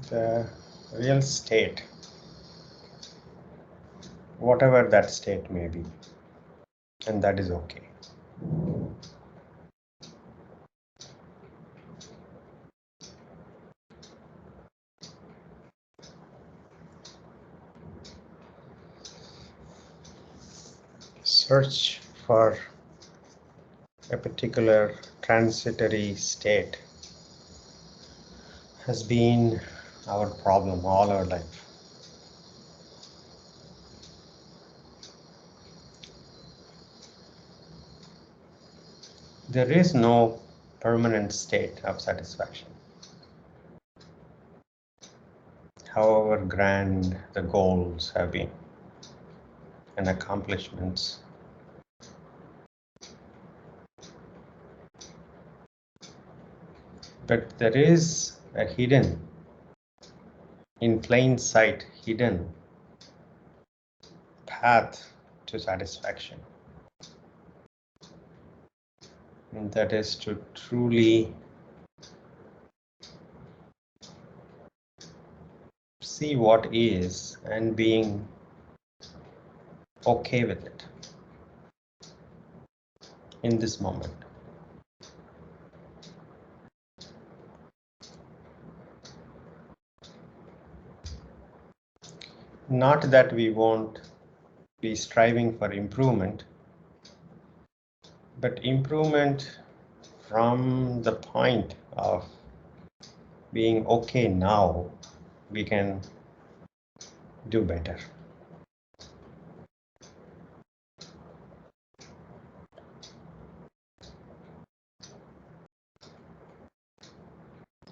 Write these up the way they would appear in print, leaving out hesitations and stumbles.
the real state, whatever that state may be, and that is okay. Search for a particular transitory state has been our problem all our life. There is no permanent state of satisfaction. However grand the goals have been and accomplishments, but there is a hidden, in plain sight, hidden path to satisfaction. And that is to truly see what is and being okay with it in this moment. Not that we won't be striving for improvement, but improvement from the point of being okay now, we can do better.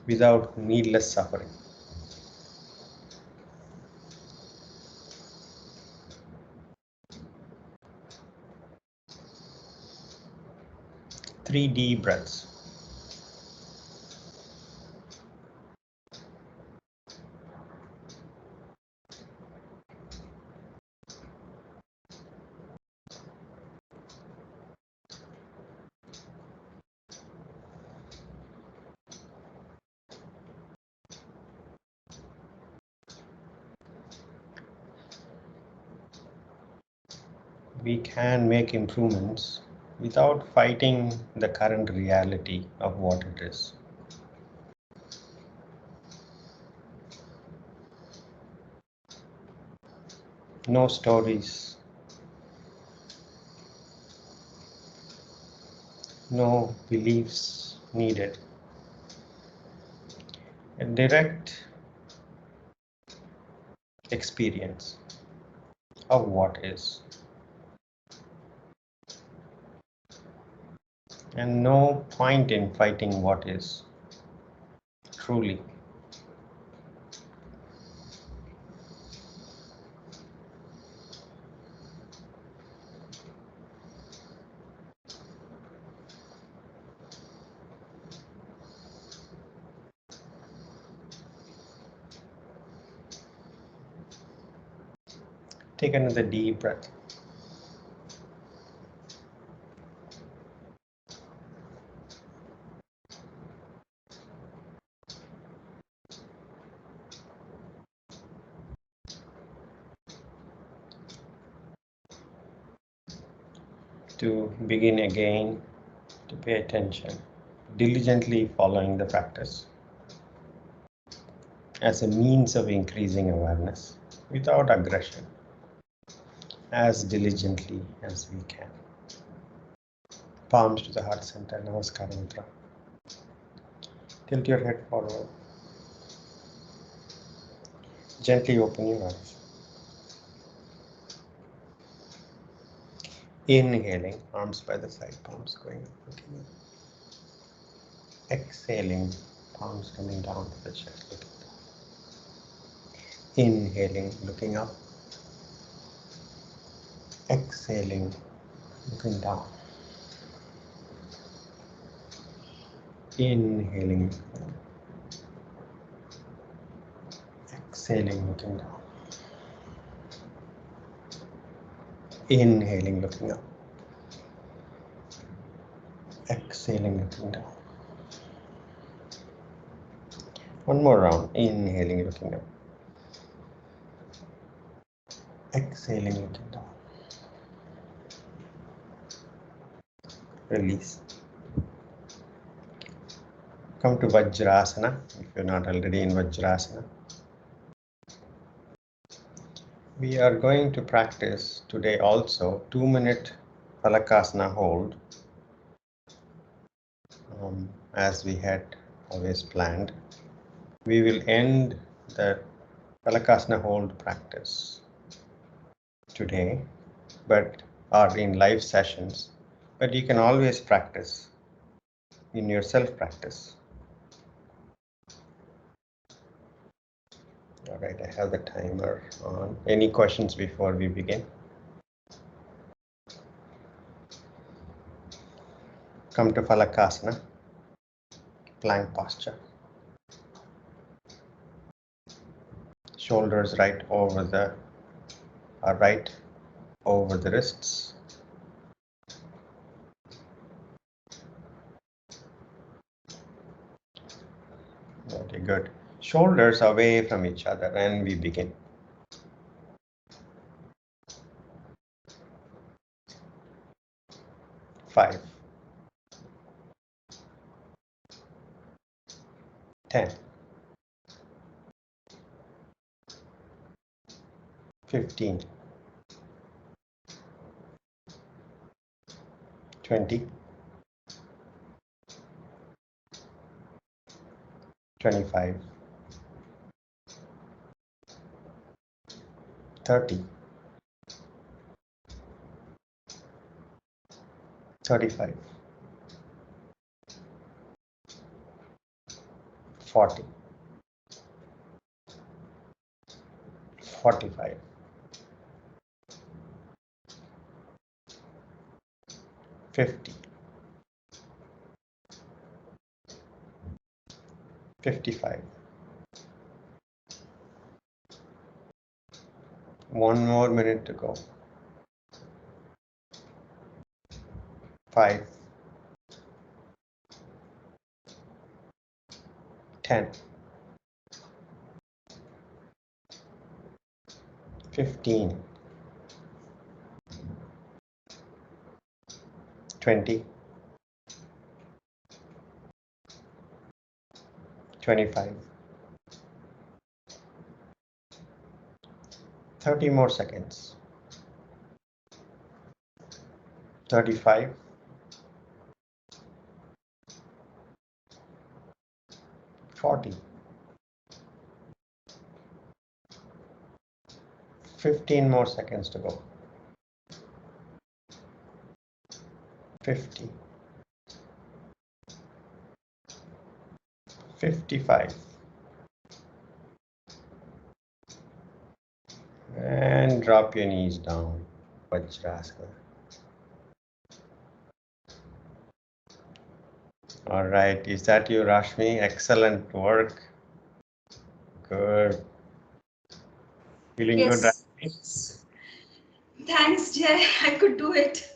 Without needless suffering. Three deep breaths. We can make improvements without fighting the current reality of what it is. No stories, no beliefs needed. A direct experience of what is. And no point in fighting what is, truly. Take another deep breath. To begin again, to pay attention, diligently following the practice as a means of increasing awareness without aggression, as diligently as we can. Palms to the heart center, Namaskara Mudra. Tilt your head forward. Gently open your eyes. Inhaling, arms by the side, palms going up, looking up. Exhaling, palms coming down to the chest, looking down. Inhaling, looking up. Exhaling, looking down. Inhaling, exhaling, looking down. Inhaling, looking up. Exhaling, looking down. One more round. Inhaling, looking up. Exhaling, looking down. Release. Come to vajrasana if you're not already in vajrasana. We are going to practice today also 2-minute Phalakasana hold, as we had always planned. We will end the Phalakasana hold practice today, but are in live sessions. But you can always practice in your self-practice. All right, I have the timer on. Any questions before we begin? Come to Phalakasana, plank posture. Shoulders right over the wrists. Okay, good. Shoulders away from each other, and we begin. 5, 10, 15, 20, 25, 30, 35, 40, 45, 50, 55. One more minute to go. 5, 10, 15, 20, 25, 30 more seconds. 35, 40, 15 more seconds to go. 50, 55, and drop your knees down, vajrasana. All right, is that you, Rashmi? Excellent work. Good. Feeling good, Yes. Rashmi? Thanks, Jay. I could do it.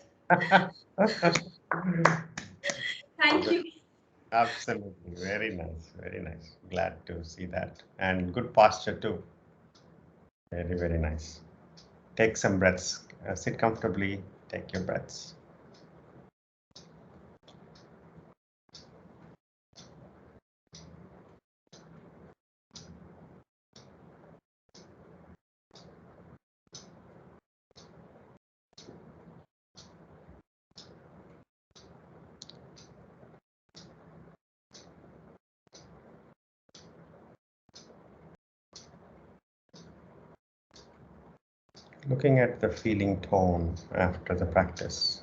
Thank you. Absolutely. Very nice. Very nice. Glad to see that. And good posture too. Very, very nice. Take some breaths. Sit comfortably. Take your breaths. Looking at the feeling tone after the practice.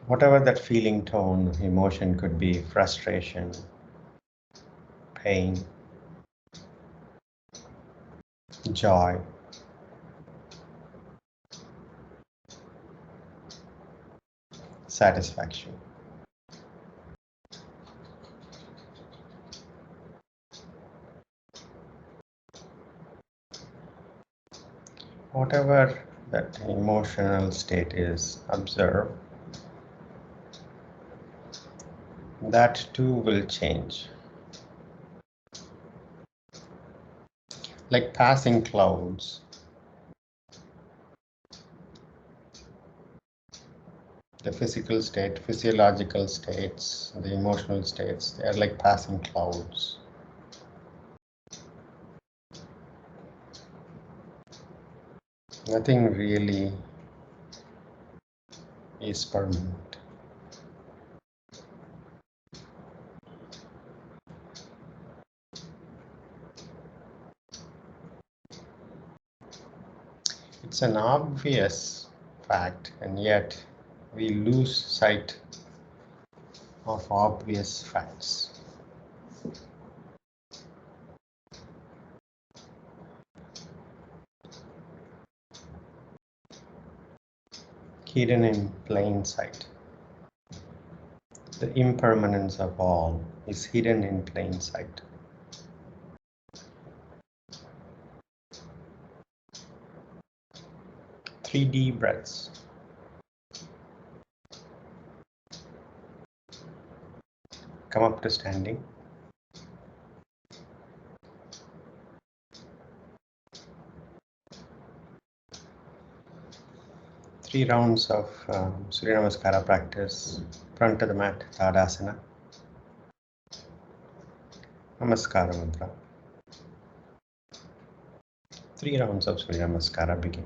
Whatever that feeling tone, emotion could be frustration, pain, joy, satisfaction. Whatever that emotional state is, observe. that too will change. Like passing clouds. The physical state, physiological states, the emotional states, they are like passing clouds. Nothing really is permanent. It's an obvious fact, and yet we lose sight of obvious facts. Hidden in plain sight. The impermanence of all is hidden in plain sight. Three deep breaths. Come up to standing. Three rounds of Surya Namaskara practice. Front of the mat, Dandasana. Namaskara Mudra. 3 rounds of Surya Namaskara begin.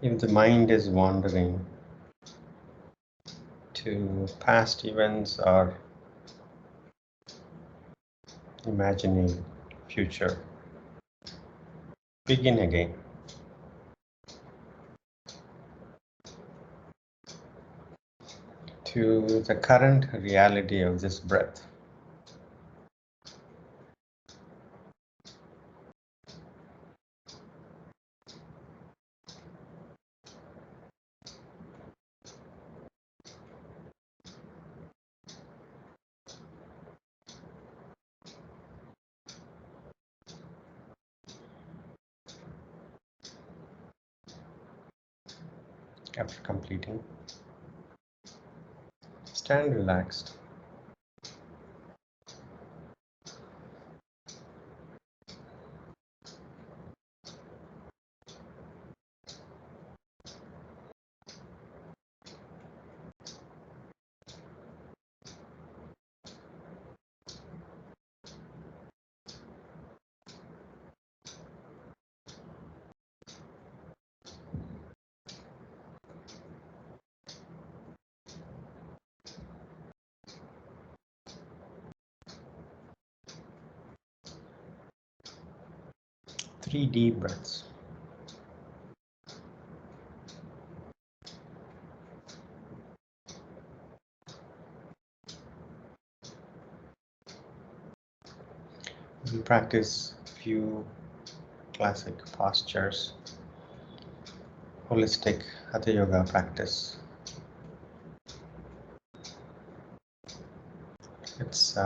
If the mind is wandering to past events or imagining future, begin again. To the current reality of this breath. After completing, stand relaxed. Three deep breaths. We'll practice few classic postures, holistic Hatha Yoga practice. Let's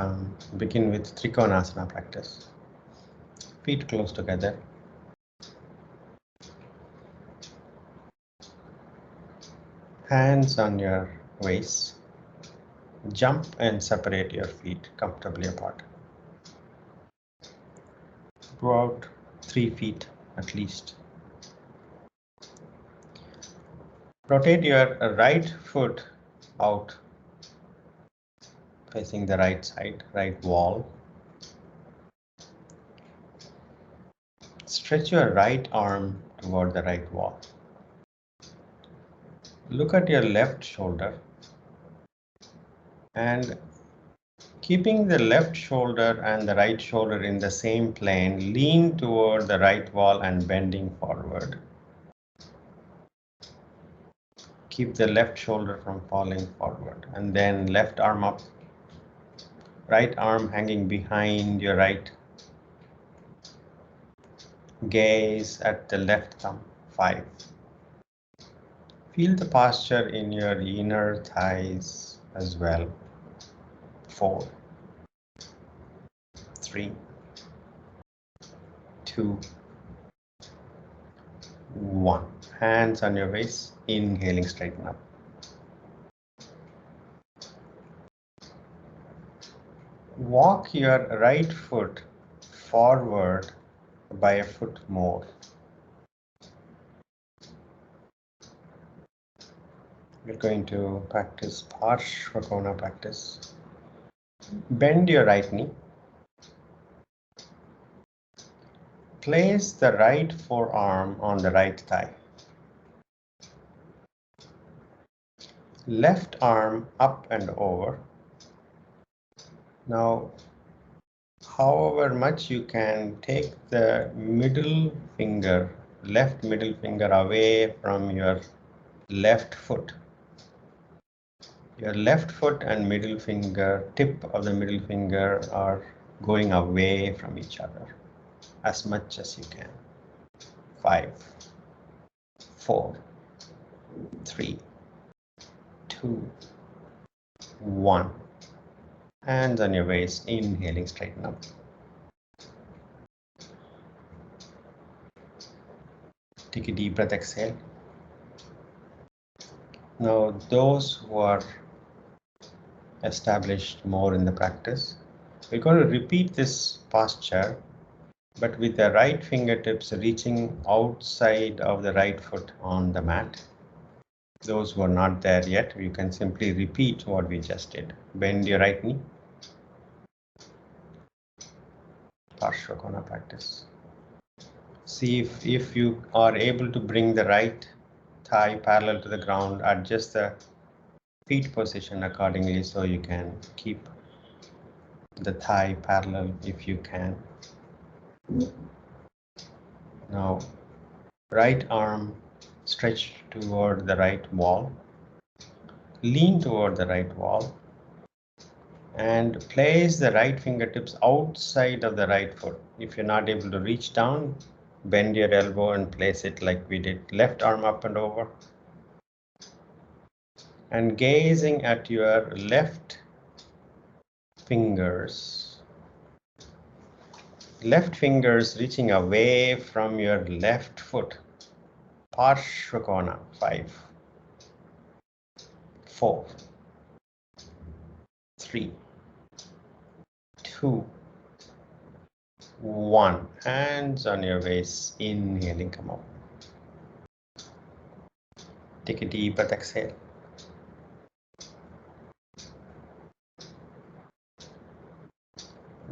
begin with Trikonasana practice. Feet close together. Hands on your waist. Jump and separate your feet comfortably apart. Go out 3 feet at least. Rotate your right foot out, facing the right side, right wall. Stretch your right arm toward the right wall. Look at your left shoulder and keeping the left shoulder and the right shoulder in the same plane, lean toward the right wall and bending forward. Keep the left shoulder from falling forward, and then left arm up, right arm hanging behind your right. Gaze at the left thumb. 5. Feel the posture in your inner thighs as well. 4, 3, 2, 1. Hands on your waist, inhaling, straighten up. Walk your right foot forward by a foot more. We're going to practice paschimotanasana practice. Bend your right knee. Place the right forearm on the right thigh. Left arm up and over. Now, however much you can, take the middle finger, left middle finger away from your left foot. Your left foot and middle finger, tip of the middle finger are going away from each other as much as you can. 5, 4, 3, 2, 1. Hands on your waist, inhaling, straighten up. Take a deep breath, exhale. Now, those who are established more in the practice, we're going to repeat this posture, but with the right fingertips reaching outside of the right foot on the mat. Those who are not there yet, you can simply repeat what we just did. Bend your right knee. Trikonasana practice. See if you are able to bring the right thigh parallel to the ground, adjust the feet position accordingly so you can keep the thigh parallel if you can. Now, right arm stretched toward the right wall. Lean toward the right wall and place the right fingertips outside of the right foot. If you're not able to reach down, bend your elbow and place it like we did. Left arm up and over. And gazing at your left fingers. Left fingers reaching away from your left foot. Paschimotanasana. 5, 4, 3, 2, 1. Hands on your waist, inhaling, come up. Take a deep breath, exhale.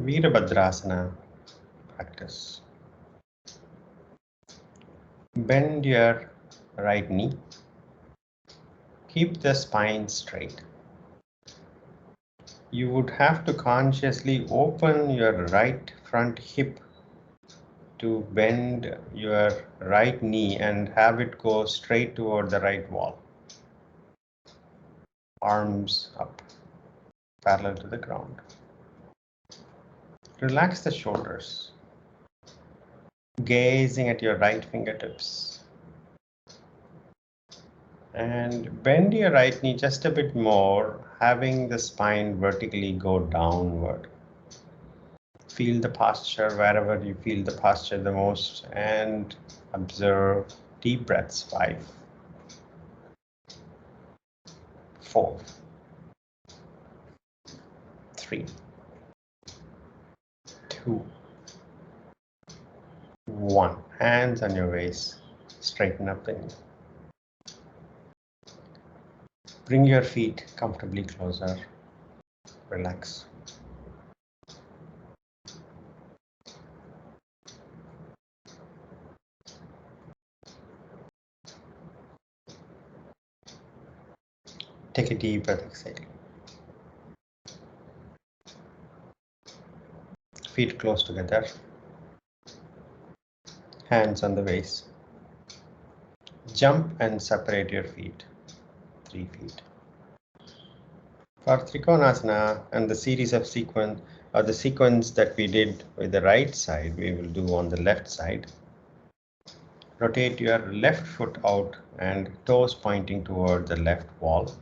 Veerabhadrasana practice. Bend your right knee. Keep the spine straight. You would have to consciously open your right front hip to bend your right knee and have it go straight toward the right wall. Arms up, parallel to the ground. Relax the shoulders. Gazing at your right fingertips. And bend your right knee just a bit more, having the spine vertically go downward. Feel the posture wherever you feel the posture the most and observe deep breaths. 5, 4, 3, 2, 1. Hands on your waist. Straighten up the knee. Bring your feet comfortably closer. Relax. Take a deep breath, exhale. Feet close together. Hands on the waist. Jump and separate your feet. 3 feet. For Trikonasana and the series of sequence or the sequence that we did with the right side, we will do on the left side. Rotate your left foot out and toes pointing toward the left wall.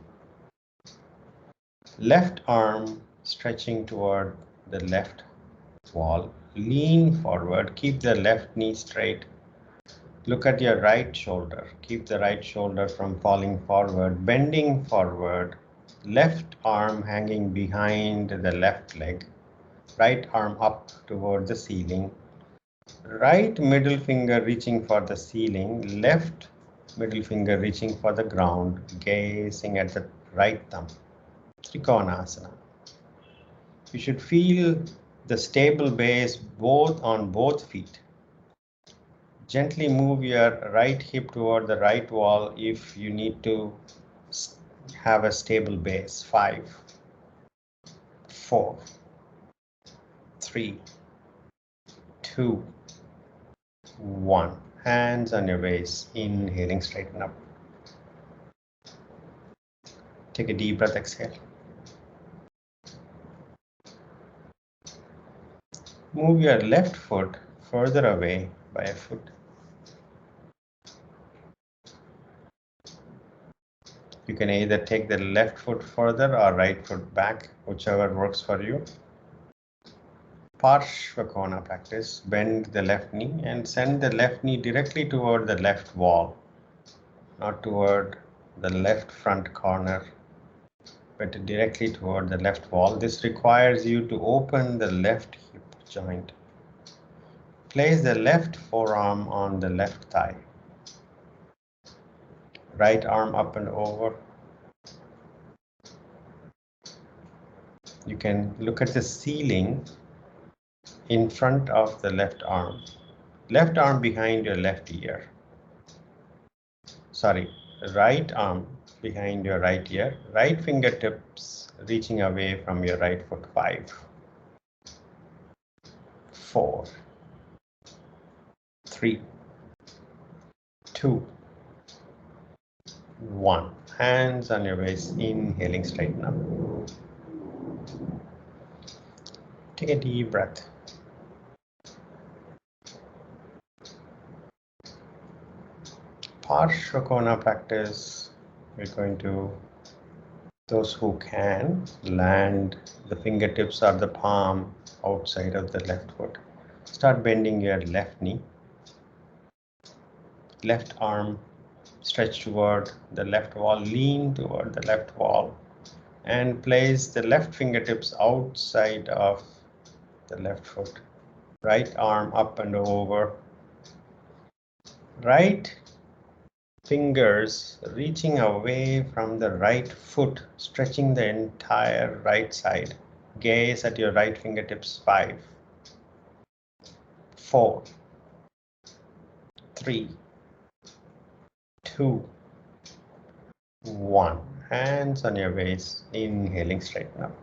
Left arm stretching toward the left wall. Lean forward, keep the left knee straight. Look at your right shoulder. Keep the right shoulder from falling forward, bending forward. Left arm hanging behind the left leg. Right arm up toward the ceiling. Right middle finger reaching for the ceiling. Left middle finger reaching for the ground. Gazing at the right thumb. Trikonasana. You should feel the stable base on both feet. Gently move your right hip toward the right wall if you need to have a stable base. 5, 4, 3, 2, 1. Hands on your waist. Inhaling, straighten up. Take a deep breath, exhale. Move your left foot further away by a foot. You can either take the left foot further or right foot back, whichever works for you. Paschimotanasana practice. Bend the left knee and send the left knee directly toward the left wall, not toward the left front corner, but directly toward the left wall. This requires you to open the left hip joint. Place the left forearm on the left thigh. Right arm up and over. You can look at the ceiling in front of the left arm. Left arm behind your left ear. Sorry, right arm behind your right ear. Right fingertips reaching away from your right foot. 5, 4, 3, 2, 1. Hands on your waist. Inhaling, straighten up. Take a deep breath. Paschimotanasana practice. We're going to, those who can, land the fingertips or the palm outside of the left foot. Start bending your left knee. Left arm stretch toward the left wall, lean toward the left wall, and place the left fingertips outside of the left foot. Right arm up and over. Right fingers reaching away from the right foot, stretching the entire right side. Gaze at your right fingertips. 5, 4, 3, 2, 1. Hands on your waist. Inhaling, straighten up.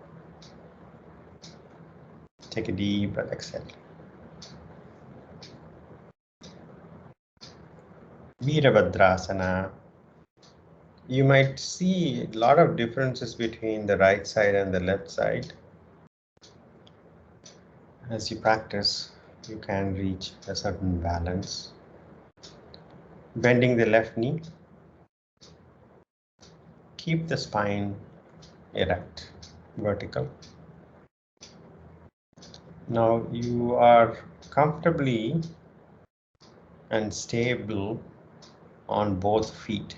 Take a deep breath, exhale. Veerabhadrasana. You might see a lot of differences between the right side and the left side. As you practice, you can reach a certain balance. Bending the left knee, keep the spine erect, vertical. Now you are comfortably and stable on both feet.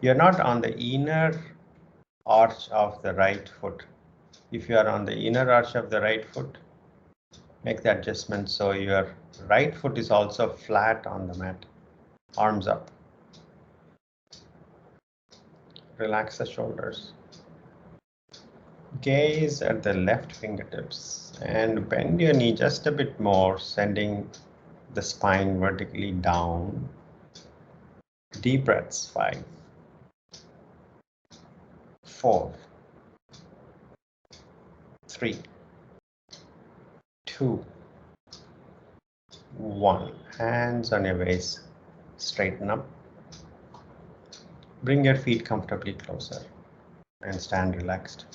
You're not on the inner arch of the right foot. If you are on the inner arch of the right foot, make the adjustment so your right foot is also flat on the mat, arms up. Relax the shoulders. Gaze at the left fingertips and bend your knee just a bit more, sending the spine vertically down. Deep breaths. 5, 4, 3, 2, 1. Hands on your waist. Straighten up. Bring your feet comfortably closer and stand relaxed.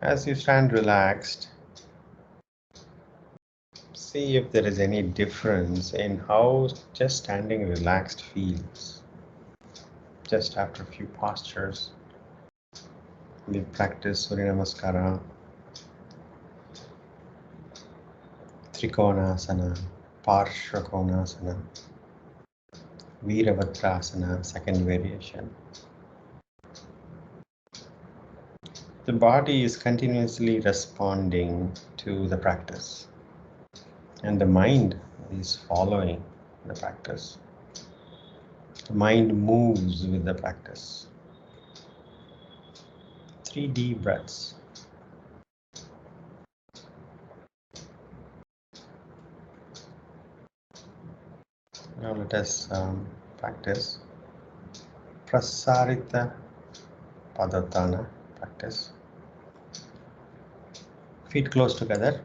As you stand relaxed, see if there is any difference in how just standing relaxed feels. Just after a few postures, we practice Surya Namaskara, Trikonasana, Paschimotanasana, veerabhadrasana, second variation. The body is continuously responding to the practice, and the mind is following the practice. The mind moves with the practice. 3 deep breaths. Now let us practice prasarita padha practice. Feet close together,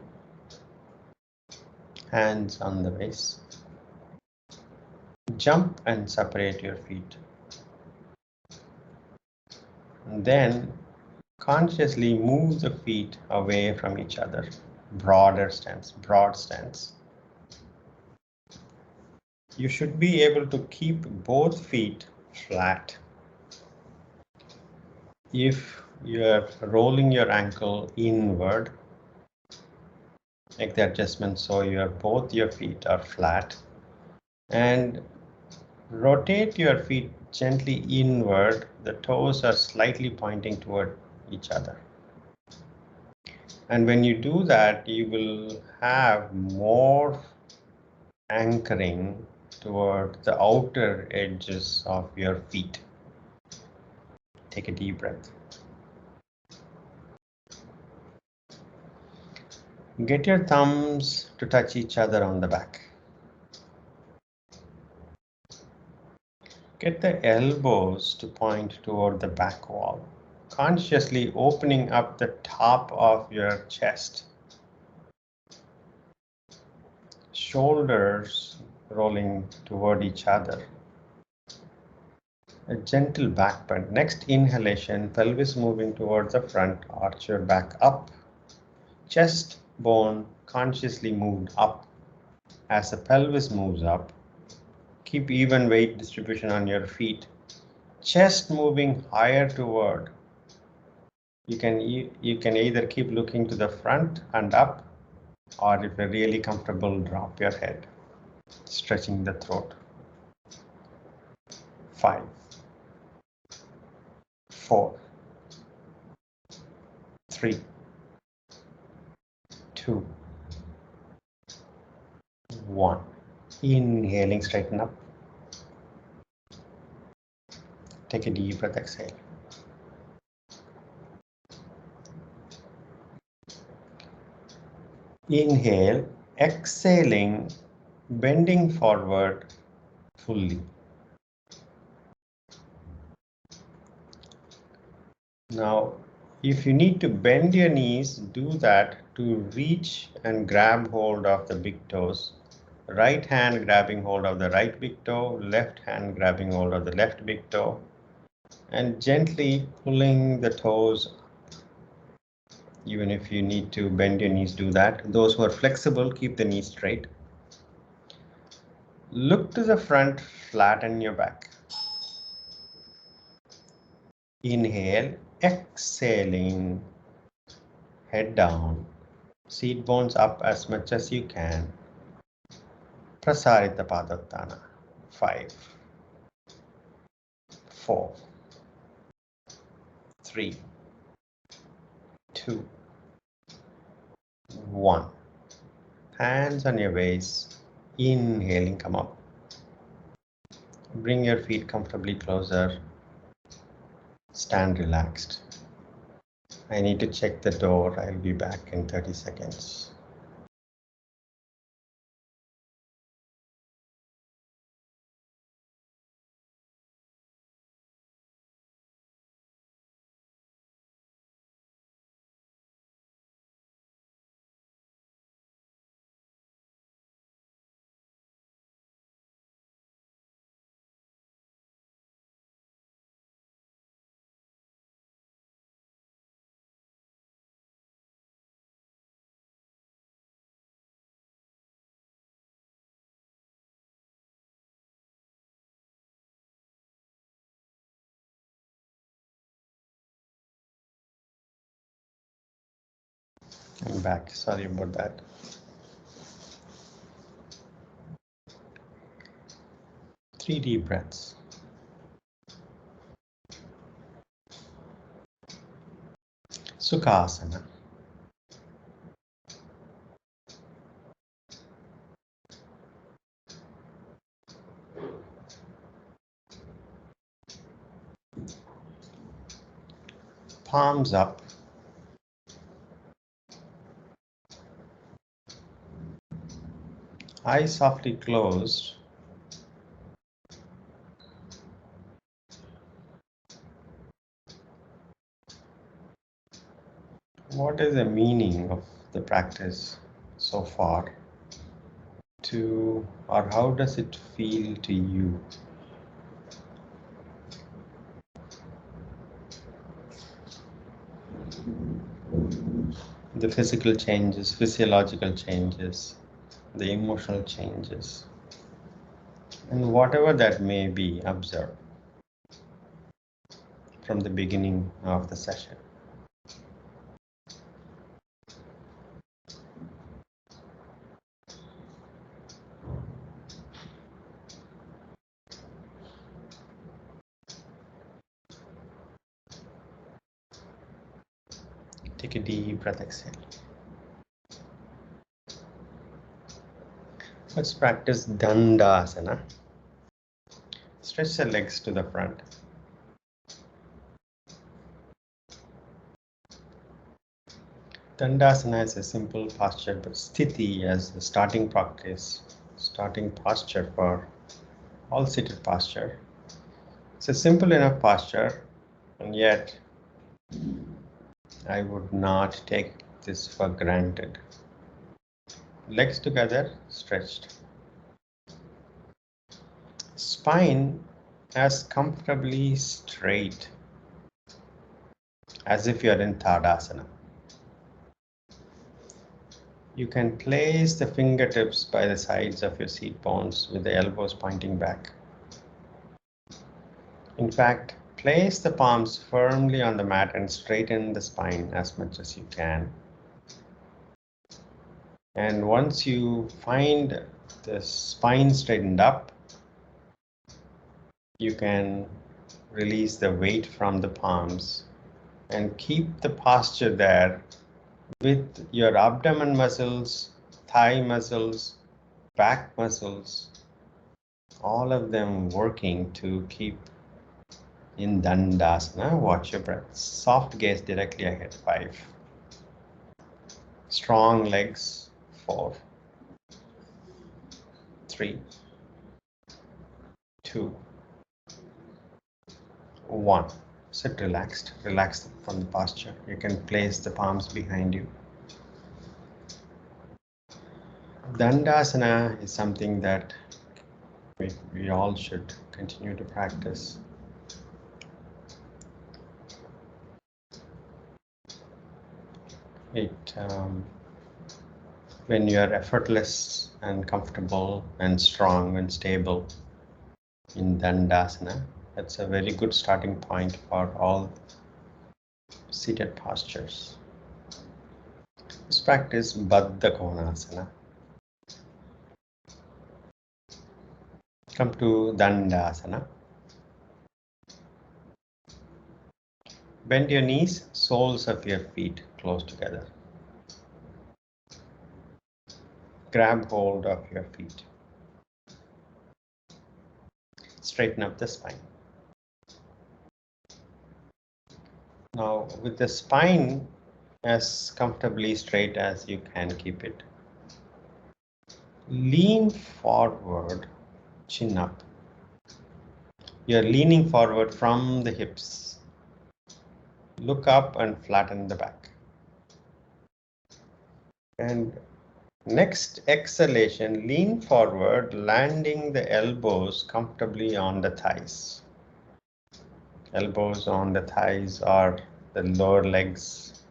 hands on the waist. Jump and separate your feet. And then consciously move the feet away from each other. Broad stance. You should be able to keep both feet flat. If you're rolling your ankle inward, make the adjustment so both your feet are flat, and rotate your feet gently inward. The toes are slightly pointing toward each other. And when you do that, you will have more anchoring toward the outer edges of your feet. Take a deep breath. Get your thumbs to touch each other on the back. Get the elbows to point toward the back wall, consciously opening up the top of your chest. Shoulders rolling toward each other. A gentle back bend. Next inhalation, pelvis moving towards the front, arch your back up. Chest bone consciously moved up. As the pelvis moves up, keep even weight distribution on your feet. Chest moving higher toward. You can either keep looking to the front and up, or if you're really comfortable, drop your head, stretching the throat. 5, 4, 3, 2, 1. Inhaling, straighten up. Take a deep breath, exhale. Inhale, exhaling, bending forward fully. Now, if you need to bend your knees, do that to reach and grab hold of the big toes. Right hand grabbing hold of the right big toe, left hand grabbing hold of the left big toe. and gently pulling the toes. Even if you need to bend your knees, do that. Those who are flexible, keep the knees straight. Look to the front, flatten your back. Inhale, exhaling, head down, seat bones up as much as you can. Prasarita padha. 5, 4, 3, 2, 1. Hands on your waist. Inhaling, come up. Bring your feet comfortably closer. Stand relaxed. I need to check the door. I'll be back in 30 seconds. I'm back. Sorry about that. Three deep breaths. Sukhasana. Palms up. Eyes softly closed. What is the meaning of the practice so far? Or how does it feel to you? The physical changes, physiological changes, the emotional changes, and whatever that may be, observe from the beginning of the session. Take a deep breath, exhale. Let's practice Dandasana. Stretch the legs to the front. Dandasana is a simple posture, but Sthiti as the starting practice, starting posture for all seated posture. It's a simple enough posture, and yet I would not take this for granted. Legs together, stretched. Spine as comfortably straight as if you're in Tadasana. You can place the fingertips by the sides of your seat bones with the elbows pointing back. In fact, place the palms firmly on the mat and straighten the spine as much as you can. And once you find the spine straightened up, you can release the weight from the palms and keep the posture there with your abdomen muscles, thigh muscles, back muscles, all of them working to keep in Dandasana. Watch your breath. Soft gaze directly ahead. 5. Strong legs. 4, 3, 2, 1. Sit relaxed. Relax from the posture. You can place the palms behind you. Dandasana is something that we all should continue to practice. When you are effortless and comfortable and strong and stable in Dandasana, that's a very good starting point for all seated postures. Let's practice badhakonanasa. Come to Dandasana. Bend your knees, soles of your feet close together. Grab hold of your feet. Straighten up the spine. Now, with the spine as comfortably straight as you can keep it, lean forward, chin up. You're leaning forward from the hips. Look up and flatten the back. And next exhalation, lean forward, landing the elbows comfortably on the thighs. Elbows on the thighs or the lower legs.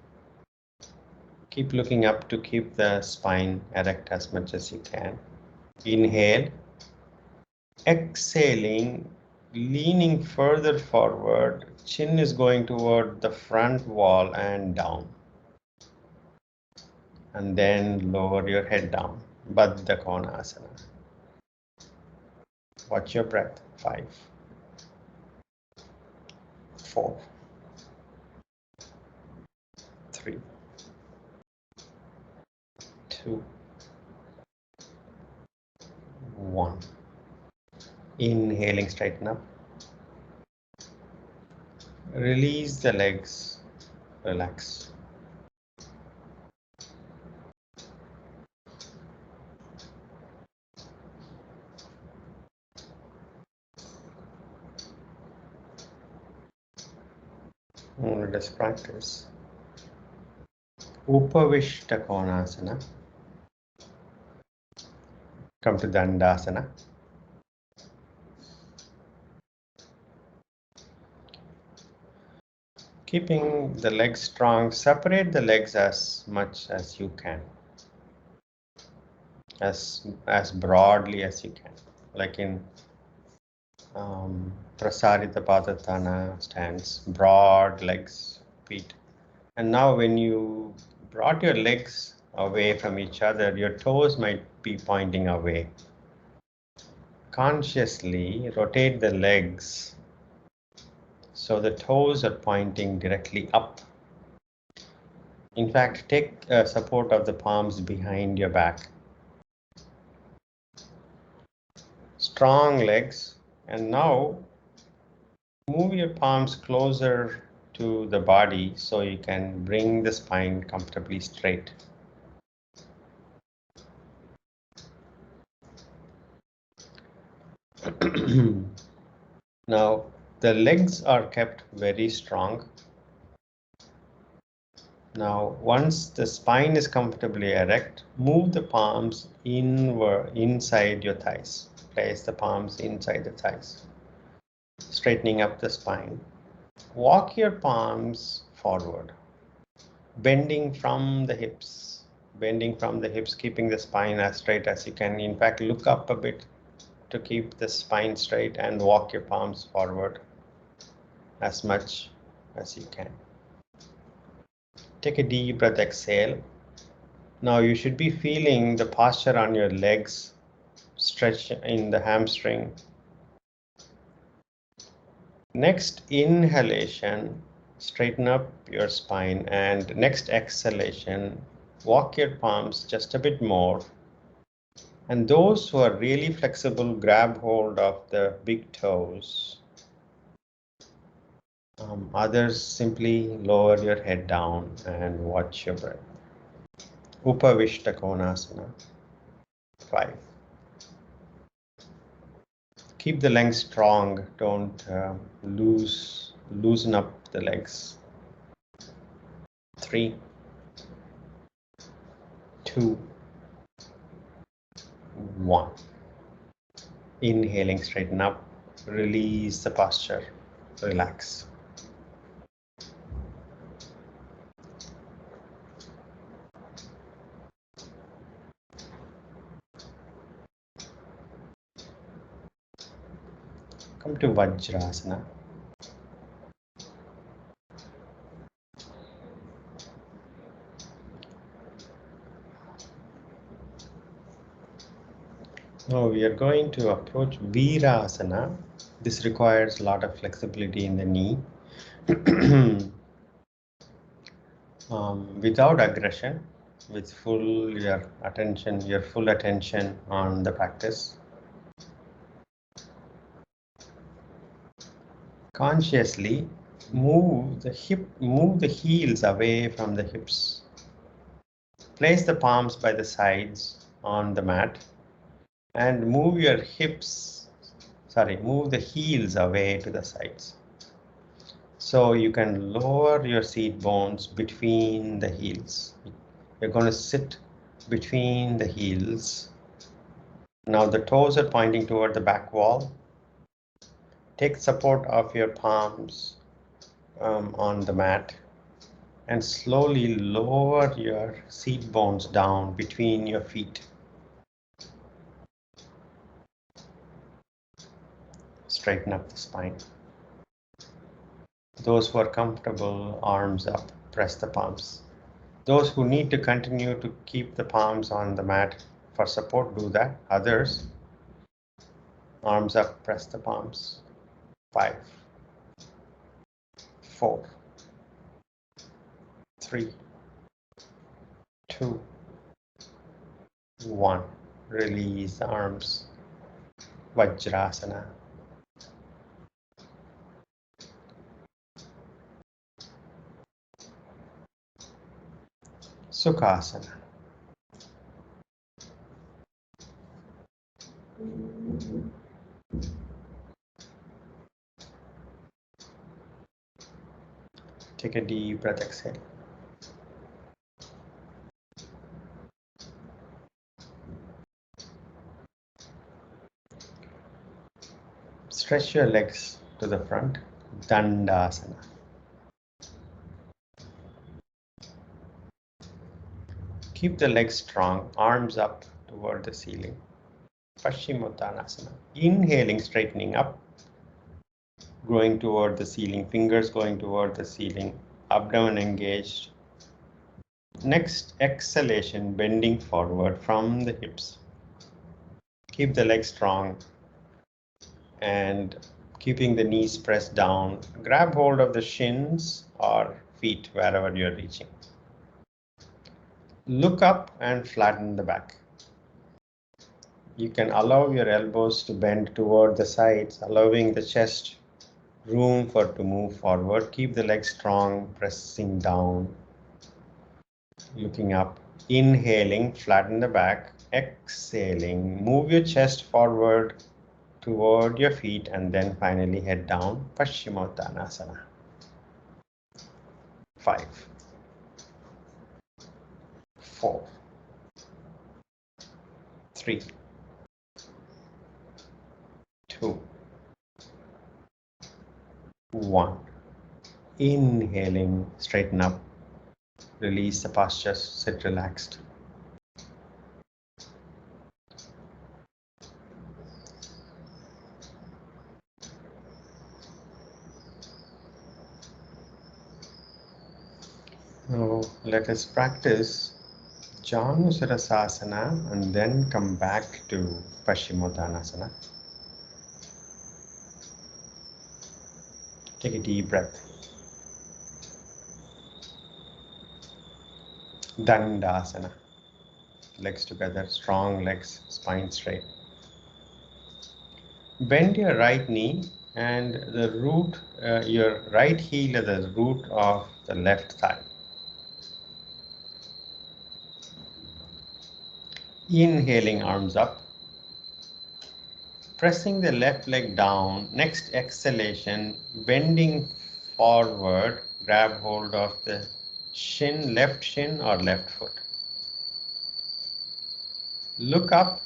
Keep looking up to keep the spine erect as much as you can. Inhale. Exhaling, leaning further forward, chin is going toward the front wall and down. And then lower your head down, badhakonanasa. Watch your breath. 5, 4, 3, 2, 1. Inhaling, straighten up. Release the legs, relax. Let us practice Upavishtakonasana. Come to Dandasana. Keeping the legs strong, separate the legs as much as you can. As broadly as you can. Like in prasarita padha stance, broad legs, feet. And now when you brought your legs away from each other, your toes might be pointing away. Consciously rotate the legs so the toes are pointing directly up. In fact, take support of the palms behind your back. Strong legs, and now move your palms closer to the body so you can bring the spine comfortably straight. Now the legs are kept very strong. Now once the spine is comfortably erect, move the palms inward inside your thighs. Place the palms inside the thighs, straightening up the spine. Walk your palms forward, bending from the hips. Bending from the hips, keeping the spine as straight as you can. In fact, look up a bit to keep the spine straight and walk your palms forward as much as you can. Take a deep breath, exhale. Now you should be feeling the posture on your legs, stretch in the hamstring. Next inhalation, straighten up your spine, and next exhalation, walk your palms just a bit more. And those who are really flexible, grab hold of the big toes. Others simply lower your head down and watch your breath. Upavishtakonasana. 5. Keep the legs strong. Don't loosen up the legs. 3, 2, 1. Inhaling, straighten up. Release the posture. Relax. Come to Vajrasana. Now we are going to approach Veerasana. This requires a lot of flexibility in the knee. Without aggression, with your full attention on the practice. Consciously move the heels away from the hips. Place the palms by the sides on the mat and move the heels away to the sides. So you can lower your seat bones between the heels. You're going to sit between the heels. Now the toes are pointing toward the back wall. Take support of your palms on the mat and slowly lower your seat bones down between your feet. Straighten up the spine. Those who are comfortable, arms up, press the palms. Those who need to continue to keep the palms on the mat for support, do that. Others, arms up, press the palms. 5, 4, 3, 2, 1. Release the arms. Vajrasana. Sukhasana. Take a deep breath, exhale. Stretch your legs to the front. Dandasana. Keep the legs strong, arms up toward the ceiling. Paschimotanasana. Inhaling, straightening up, going toward the ceiling, fingers going toward the ceiling, abdomen engaged. Next exhalation, bending forward from the hips. Keep the legs strong and keeping the knees pressed down. Grab hold of the shins or feet wherever you're reaching. Look up and flatten the back. You can allow your elbows to bend toward the sides, allowing the chest room to move forward. Keep the legs strong, pressing down. Looking up, inhaling, flatten the back. Exhaling, move your chest forward toward your feet and then finally head down. Paschimotanasana. 5, 4, 3, 2, 1. Inhaling, straighten up. Release the posture, sit relaxed. Now let us practice janusirasasana and then come back to paschimotanasana. Take a deep breath. Dandasana. Legs together, strong legs, spine straight. Bend your right knee and your right heel at the root of the left thigh. Inhaling, arms up. Pressing the left leg down. Next exhalation, bending forward, grab hold of the left shin or left foot. Look up,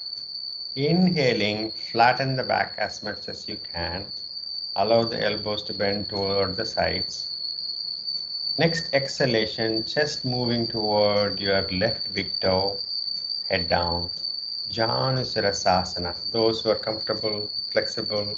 inhaling, flatten the back as much as you can. Allow the elbows to bend toward the sides. Next exhalation, chest moving toward your left big toe, head down. Janusirasasana. Those who are comfortable, flexible,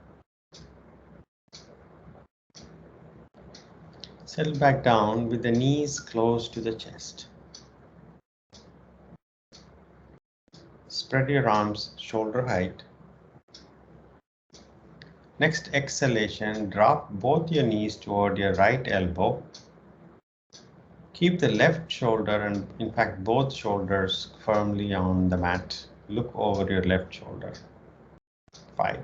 Settle back down with the knees close to the chest. Spread your arms shoulder height. Next exhalation, drop both your knees toward your right elbow. Keep the left shoulder and in fact both shoulders firmly on the mat. Look over your left shoulder. 5.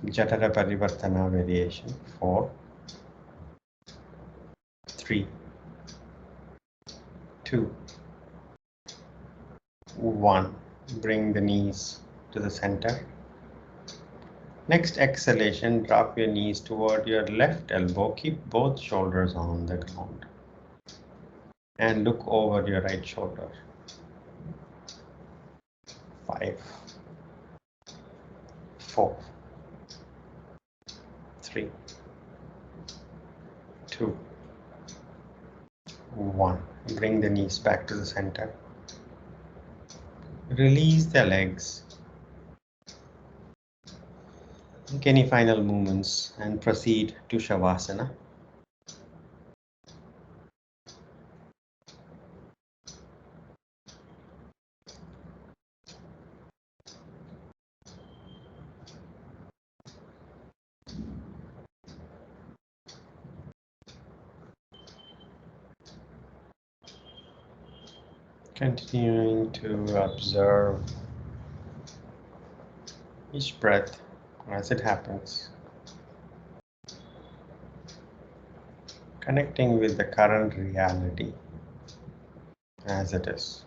Jatara Parivartana variation. 4. 3. 2. 1. Bring the knees to the center. Next exhalation, drop your knees toward your left elbow. Keep both shoulders on the ground. And look over your right shoulder. 5. 4. 3. 2. 1. Bring the knees back to the center. Release the legs. Make any final movements and proceed to Shavasana. Continuing to observe each breath as it happens. Connecting with the current reality as it is.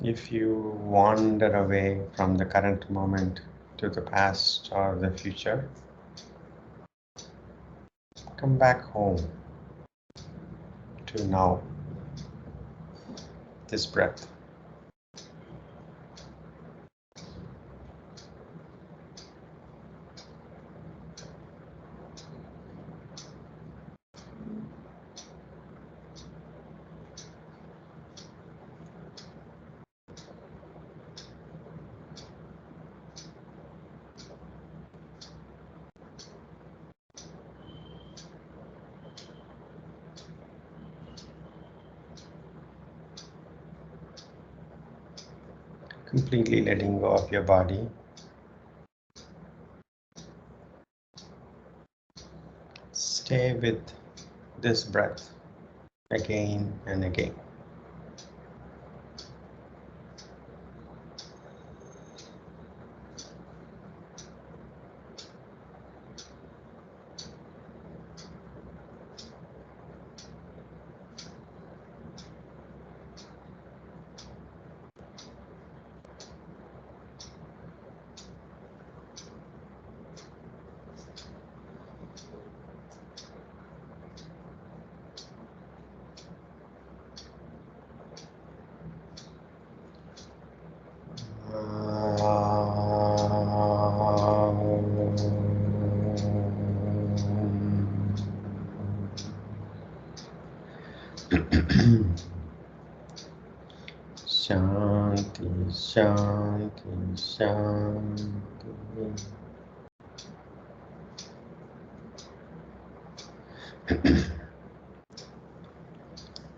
If you wander away from the current moment to the past or the future, come back home to now, this breath. Completely letting go of your body. Stay with this breath again and again. Shanti, Shanti, Shanti.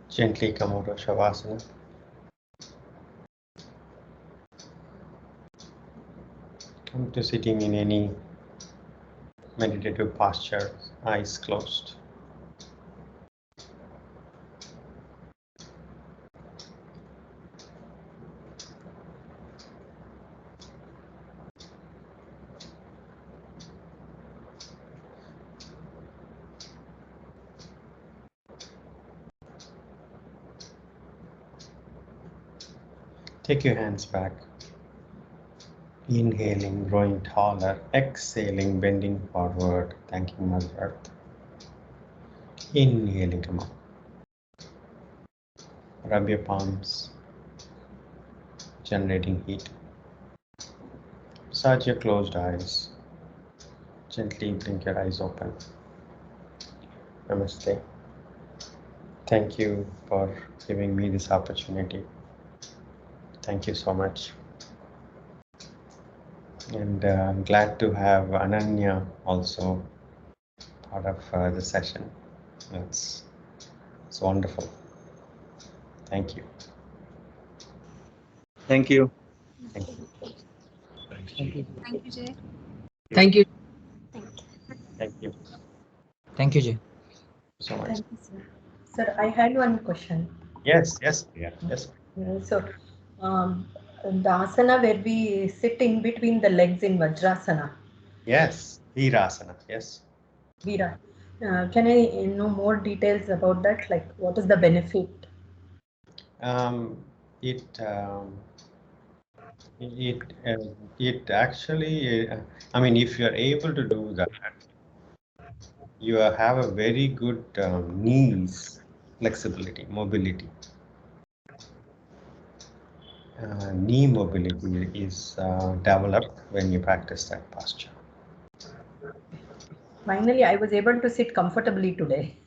Gently come out of Shavasana. Come to sitting in any meditative posture, eyes closed. Take your hands back. Inhaling, growing taller. Exhaling, bending forward, thanking Mother Earth. Inhaling, come up. Rub your palms, generating heat. Massage your closed eyes. Gently blink your eyes open. Namaste. Thank you for giving me this opportunity. Thank you so much. And I'm glad to have Ananya also part of the session. It's wonderful. Thank you. Thank you. Thank you. Thank you, Jay. Thank you. Thank you Thank you, Jay. so much. Thank you, sir. Sir, I had one question. Yes, yeah, yes. So, the asana where we sit in between the legs in vajrasana, Yes, Veerasana, yes. Veera. Can I know more details about that? Like, what is the benefit? It actually, I mean, if you're able to do that, you have a very good knees flexibility, mobility. Knee mobility is developed when you practice that posture. Finally, I was able to sit comfortably today.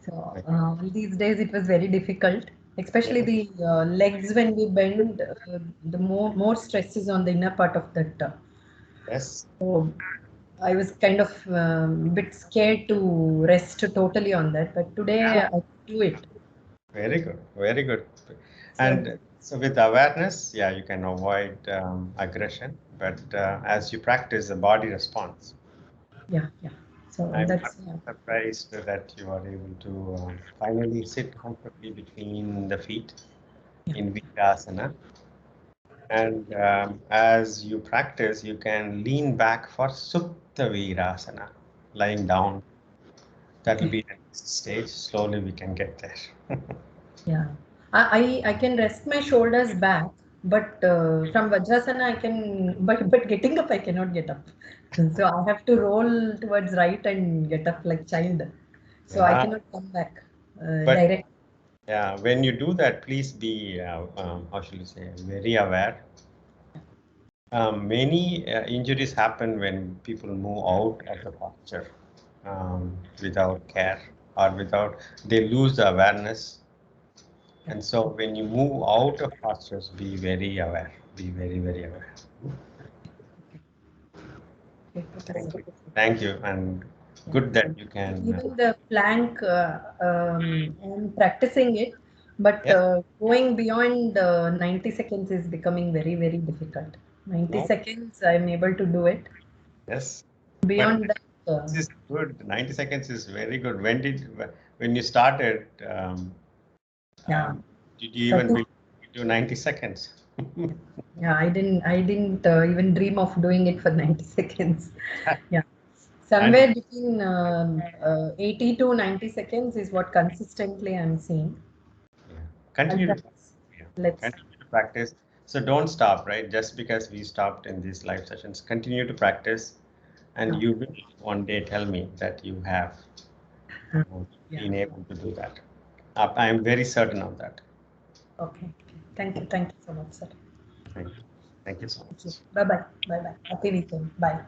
So these days it was very difficult, especially the legs when we bend. The more stress is on the inner part of that. Yes. So I was kind of bit scared to rest totally on that, but today I do it. Very good, very good. So, And so with awareness, yeah, you can avoid aggression, but as you practice, the body responds. yeah. So I'm that's surprised that you are able to finally sit comfortably between the feet in Veerasana. And as you practice, you can lean back for Supta Veerasana, lying down. That will be the next stage. Slowly we can get there. yeah. I can rest my shoulders back, but from Vajrasana I can, but getting up I cannot get up. So I have to roll towards right and get up like child. So I cannot come back But direct. yeah, when you do that, please be, how should you say, very aware. Many injuries happen when people move out of the posture without care or they lose the awareness. And so when you move out of postures, be very aware, be very, very aware. Thank you. And good that you can. Even the plank, I'm practicing it, but Yes. going beyond 90 seconds is becoming very, very difficult. 90 No. seconds, I'm able to do it. Yes. Beyond But that, this is good. 90 seconds is very good. When you started, yeah. did you even do 90 seconds? Yeah, I didn't even dream of doing it for 90 seconds. Yeah. And Somewhere between 80 to 90 seconds is what consistently I'm seeing. continue to, Let's continue to practice. So don't stop, right? Just because we stopped in these live sessions, continue to practice, and you will one day tell me that you have been able to do that. I am very certain of that. Okay. Thank you so much, sir. Thank you. Thank you so much. Bye bye. Happy weekend. Bye.